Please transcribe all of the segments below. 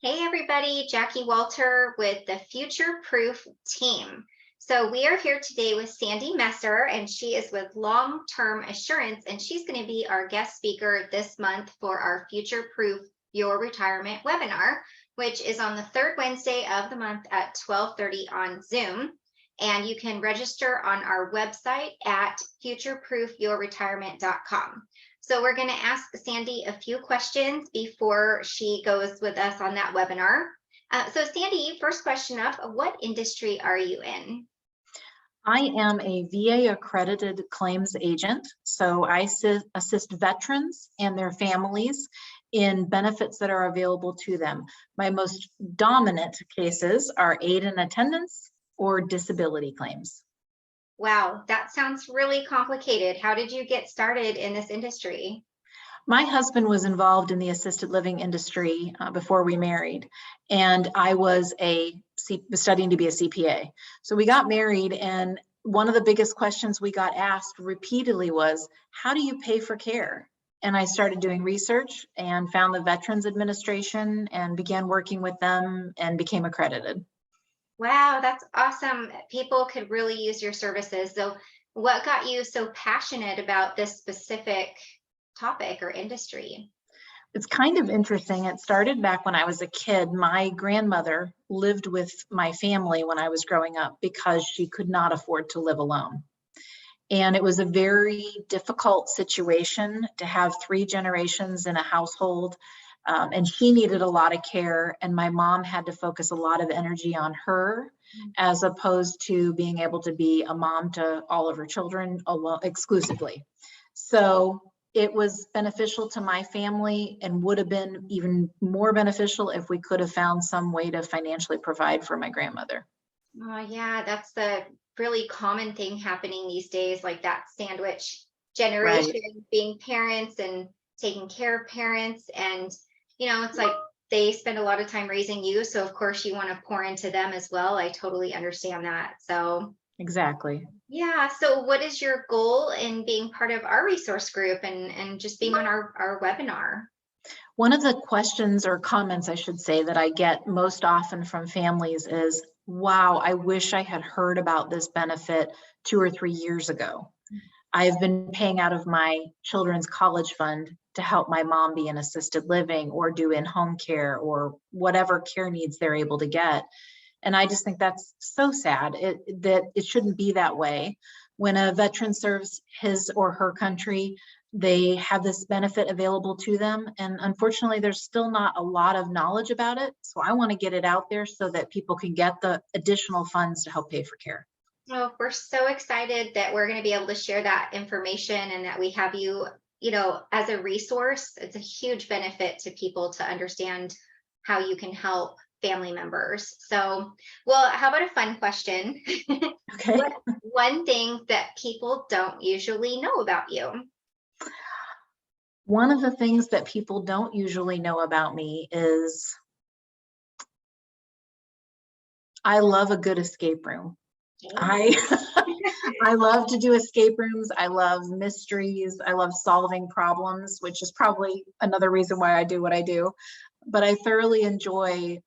Hey everybody, Jackie Walter with the Future Proof team. So we are here today with Sandy Messer, and she is with Long Term Assurance, and she's going to be our guest speaker this month for our Future Proof Your Retirement webinar, which is on the third Wednesday of the month at 12:30 on Zoom. And you can register on our website at futureproofyourretirement.com. So we're going to ask Sandy a few questions before she goes with us on that webinar. So Sandy, first question up, what industry are you in? I am a VA accredited claims agent. So I assist veterans and their families in benefits that are available to them. My most dominant cases are aid and attendance or disability claims. Wow, that sounds really complicated. How did you get started in this industry? My husband was involved in the assisted living industry before we married, and I was studying to be a CPA. So we got married, and one of the biggest questions we got asked repeatedly was, how do you pay for care? And I started doing research and found the Veterans Administration and began working with them and became accredited. Wow, that's awesome. People could really use your services. So what got you so passionate about this specific topic or industry? It's kind of interesting. It started back when I was a kid. My grandmother lived with my family when I was growing up because she could not afford to live alone. And it was a very difficult situation to have 3 generations in a household. And she needed a lot of care, and my mom had to focus a lot of energy on her as opposed to being able to be a mom to all of her children alone, exclusively. So it was beneficial to my family and would have been even more beneficial if we could have found some way to financially provide for my grandmother. Oh, yeah, that's the really common thing happening these days, like that sandwich generation, Right. being parents and taking care of parents. And, it's like they spend a lot of time raising you. So, of course, you want to pour into them as well. I totally understand that. So, Exactly. yeah. So, what is your goal in being part of our resource group and just being on our webinar? One of the questions or comments, I should say, that I get most often from families is, wow, I wish I had heard about this benefit 2 or 3 years ago. I've been paying out of my children's college fund to help my mom be in assisted living or do in-home care or whatever care needs they're able to get. And I just think that's so sad that it shouldn't be that way. When a veteran serves his or her country, they have this benefit available to them. And unfortunately, there's still not a lot of knowledge about it. So I want to get it out there so that people can get the additional funds to help pay for care. Oh, we're so excited that we're going to be able to share that information and that we have you, as a resource. It's a huge benefit to people to understand how you can help family members. So, well, how about a fun question? Okay. What one thing that people don't usually know about you? One of the things that people don't usually know about me is I love a good escape room. I I love to do escape rooms. I love mysteries. I love solving problems, which is probably another reason why I do what I do. But I thoroughly enjoy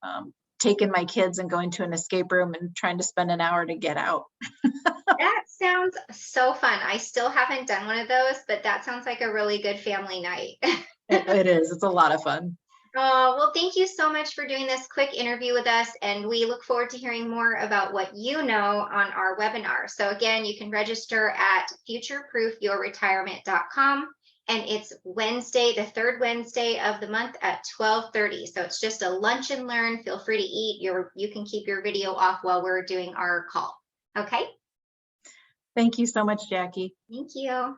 taking my kids and going to an escape room and trying to spend an hour to get out. That sounds so fun. I still haven't done one of those, but that sounds like a really good family night. It is. It's a lot of fun. Oh, well, thank you so much for doing this quick interview with us. And we look forward to hearing more about what you know on our webinar. So again, you can register at futureproofyourretirement.com. And it's Wednesday, the third Wednesday of the month at 12:30. So it's just a lunch and learn. Feel free to eat. You can keep your video off while we're doing our call. Okay. Thank you so much, Jackie. Thank you.